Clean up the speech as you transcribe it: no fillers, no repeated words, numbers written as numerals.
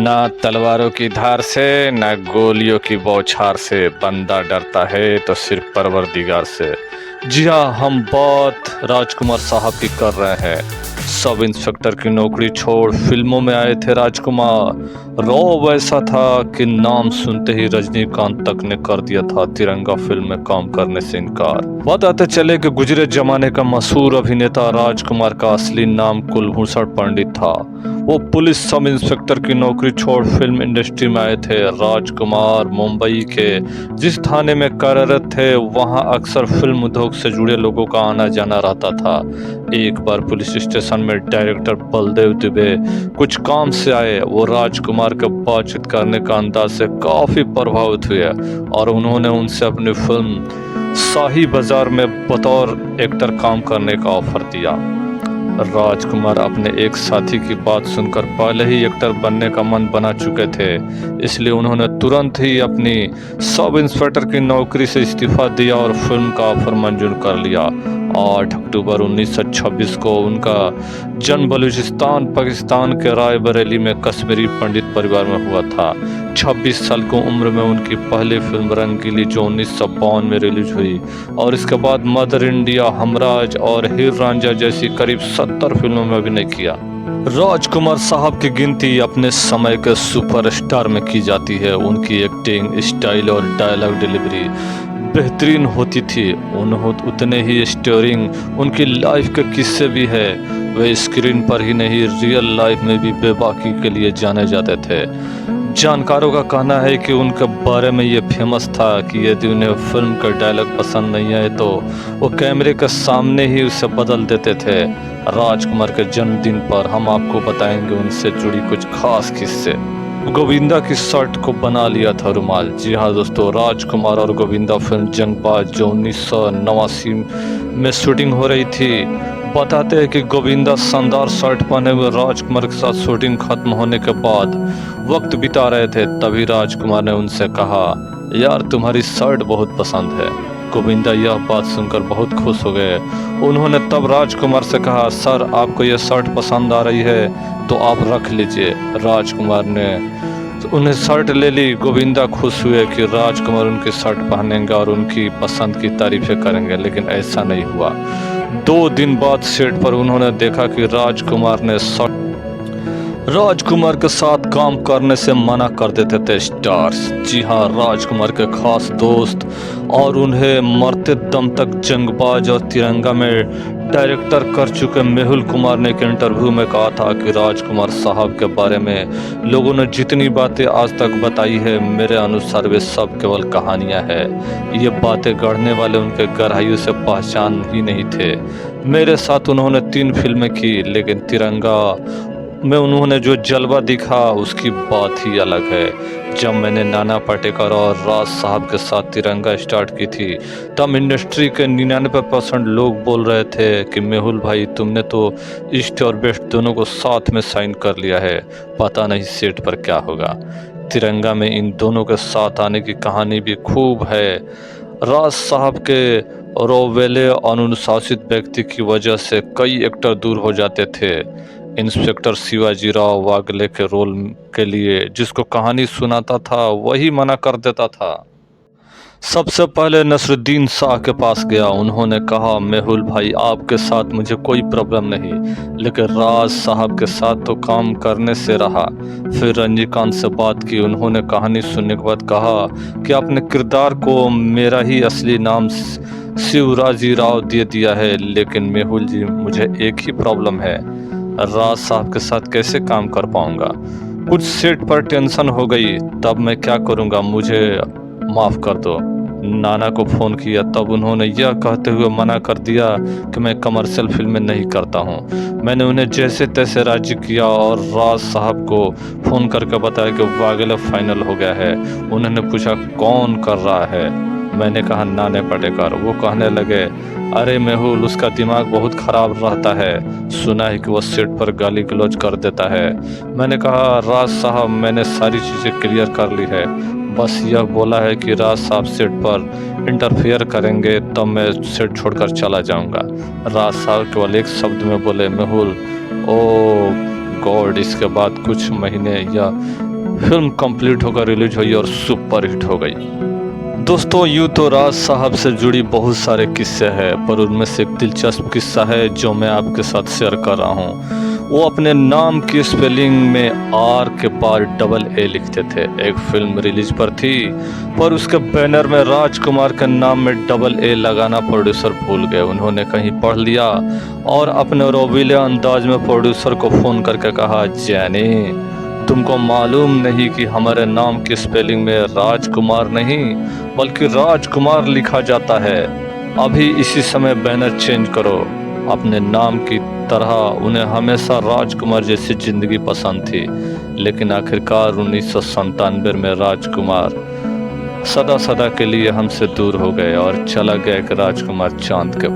ना तलवारों की धार से ना गोलियों की बौछार से बंदा डरता है तो सिर्फ परवरदिगार से। जी हाँ, हम बात राजकुमार साहब की कर रहे हैं। सब इंस्पेक्टर की नौकरी छोड़ फिल्मों में आए थे राजकुमार। रौब ऐसा था कि नाम सुनते ही रजनीकांत तक ने कर दिया था तिरंगा फिल्म में काम करने से इनकार। बताते चले कि गुजरे जमाने का मशहूर अभिनेता राजकुमार का असली नाम कुलभूषण पंडित था। वो पुलिस सब इंस्पेक्टर की नौकरी छोड़ फिल्म इंडस्ट्री में आए थे। राजकुमार मुंबई के जिस थाने में कार्यरत थे वहां अक्सर फिल्म उद्योग से जुड़े लोगों का आना जाना रहता था। एक बार पुलिस स्टेशन में डायरेक्टर बलदेव दुबे कुछ काम से आए। वो राजकुमार के बातचीत करने का अंदाज से काफी प्रभावित हुए और उन्होंने उनसे अपनी फिल्म शाही बाजार में बतौर एक्टर काम करने का ऑफर दिया। राजकुमार अपने एक साथी की बात सुनकर पहले ही एक्टर बनने का मन बना चुके थे, इसलिए उन्होंने तुरंत ही अपनी सब इंस्पेक्टर की नौकरी से इस्तीफा दिया और फिल्म का ऑफर मंजूर कर लिया। 8 अक्टूबर 1926 को उनका जन्म बलूचिस्तान पाकिस्तान के रायबरेली में कश्मीरी पंडित परिवार में हुआ था। 26 साल की उम्र में उनकी पहली फिल्म रंगीली जो 1952 में रिलीज हुई और इसके बाद मदर इंडिया, हमराज और हीर रांझा जैसी करीब 70 फिल्मों में अभिनय किया। राजकुमार साहब की गिनती अपने समय के सुपरस्टार में की जाती है। उनकी एक्टिंग स्टाइल और डायलॉग डिलीवरी बेहतरीन होती थी। उतने ही स्टोरिंग उनकी लाइफ के किस्से भी है। वे स्क्रीन पर ही नहीं रियल लाइफ में भी बेबाकी के लिए जाने जाते थे। जानकारों का कहना है कि उनके बारे में ये फेमस था कि यदि उन्हें फिल्म का डायलॉग पसंद नहीं आए तो वो कैमरे के सामने ही उसे बदल देते थे। राजकुमार के जन्मदिन पर हम आपको बताएंगे उनसे जुड़ी कुछ खास किस्से। गोविंदा की शर्ट को बना लिया था रुमाल। जी हाँ दोस्तों, राजकुमार और गोविंदा फिल्म जंगबाज जो 1989 में शूटिंग हो रही थी, बताते हैं कि गोविंदा शानदार शर्ट पहने हुए राजकुमार के साथ शूटिंग खत्म होने के बाद वक्त बिता रहे थे। तभी राजकुमार ने उनसे कहा, यार तुम्हारी शर्ट बहुत पसंद है। गोविंदा यह बात सुनकर बहुत खुश हो गए। उन्होंने तब राजकुमार से कहा, सर आपको यह शर्ट पसंद आ रही है तो आप रख लीजिए। राजकुमार ने उन्हें शर्ट ले ली। गोविंदा खुश हुए कि राजकुमार उनकी शर्ट पहनेंगे और उनकी पसंद की तारीफें करेंगे, लेकिन ऐसा नहीं हुआ। 2 दिन बाद सेट पर उन्होंने देखा कि राजकुमार के साथ काम करने से मना कर देते थे स्टार्स। जी हाँ, राजकुमार के खास दोस्त और उन्हें मरते दम तक जंगबाज और तिरंगा में डायरेक्टर कर चुके मेहुल कुमार ने एक इंटरव्यू में कहा था कि राजकुमार साहब के बारे में लोगों ने जितनी बातें आज तक बताई है, मेरे अनुसार वे सब केवल कहानियां हैं। ये बातें गढ़ने वाले उनके गहराइयों से पहचान ही नहीं थे। मेरे साथ उन्होंने 3 फिल्में की, लेकिन तिरंगा में उन्होंने जो जलवा दिखा उसकी बात ही अलग है। जब मैंने नाना पाटेकर और राज साहब के साथ तिरंगा स्टार्ट की थी तब इंडस्ट्री के 99% लोग बोल रहे थे कि मेहुल भाई तुमने तो ईस्ट और वेस्ट दोनों को साथ में साइन कर लिया है, पता नहीं सेट पर क्या होगा। तिरंगा में इन दोनों के साथ आने की कहानी भी खूब है। राज साहब के रोवेले अनुशासित व्यक्ति की वजह से कई एक्टर दूर हो जाते थे। इंस्पेक्टर शिवाजी राव वागले के रोल के लिए जिसको कहानी सुनाता था वही मना कर देता था। सबसे पहले नसरुद्दीन शाह के पास गया। उन्होंने कहा, मेहुल भाई आपके साथ मुझे कोई प्रॉब्लम नहीं, लेकिन राज साहब के साथ तो काम करने से रहा। फिर रजनीकांत से बात की। उन्होंने कहानी सुनने के बाद कहा कि अपने किरदार को मेरा ही असली नाम शिवराजी राव दे दिया है, लेकिन मेहुल जी मुझे एक ही प्रॉब्लम है, राज साहब के साथ कैसे काम कर पाऊंगा। कुछ सेट पर टेंशन हो गई, तब मैं क्या करूंगा, मुझे माफ़ कर दो। नाना को फ़ोन किया, तब उन्होंने यह कहते हुए मना कर दिया कि मैं कमर्शियल फिल्में नहीं करता हूँ। मैंने उन्हें जैसे तैसे राजी किया और राज साहब को फ़ोन करके बताया कि वागले फाइनल हो गया है। उन्होंने पूछा कौन कर रहा है, मैंने कहा नाना पाटेकर। वो कहने लगे, अरे मेहुल उसका दिमाग बहुत ख़राब रहता है, सुना है कि वो सेट पर गाली गलौज कर देता है। मैंने कहा राज साहब मैंने सारी चीज़ें क्लियर कर ली है, बस यह बोला है कि राज साहब सेट पर इंटरफेयर करेंगे तब मैं सेट छोड़कर चला जाऊंगा। राज साहब केवल एक शब्द में बोले, मेहुल। ओ गॉड। इसके बाद कुछ महीने या फिल्म कंप्लीट होकर रिलीज हुई और सुपर हिट हो गई। दोस्तों, यूँ तो राज साहब से जुड़ी बहुत सारे किस्से हैं, पर उनमें से एक दिलचस्प किस्सा है जो मैं आपके साथ शेयर कर रहा हूँ। वो अपने नाम की स्पेलिंग में आर के बाद डबल ए लिखते थे। एक फिल्म रिलीज पर थी, पर उसके बैनर में राजकुमार के नाम में डबल ए लगाना प्रोड्यूसर भूल गए। उन्होंने कहीं पढ़ लिया और अपने रोबीले अंदाज में प्रोड्यूसर को फ़ोन करके कहा, जैनी, तुमको मालूम नहीं कि हमारे नाम की स्पेलिंग में राजकुमार नहीं बल्कि राजकुमार लिखा जाता है। अभी इसी समय बैनर चेंज करो। अपने नाम की तरह उन्हें हमेशा राजकुमार जैसी जिंदगी पसंद थी, लेकिन आखिरकार 1997 में राजकुमार सदा सदा के लिए हमसे दूर हो गए और चला गया एक राजकुमार चांद के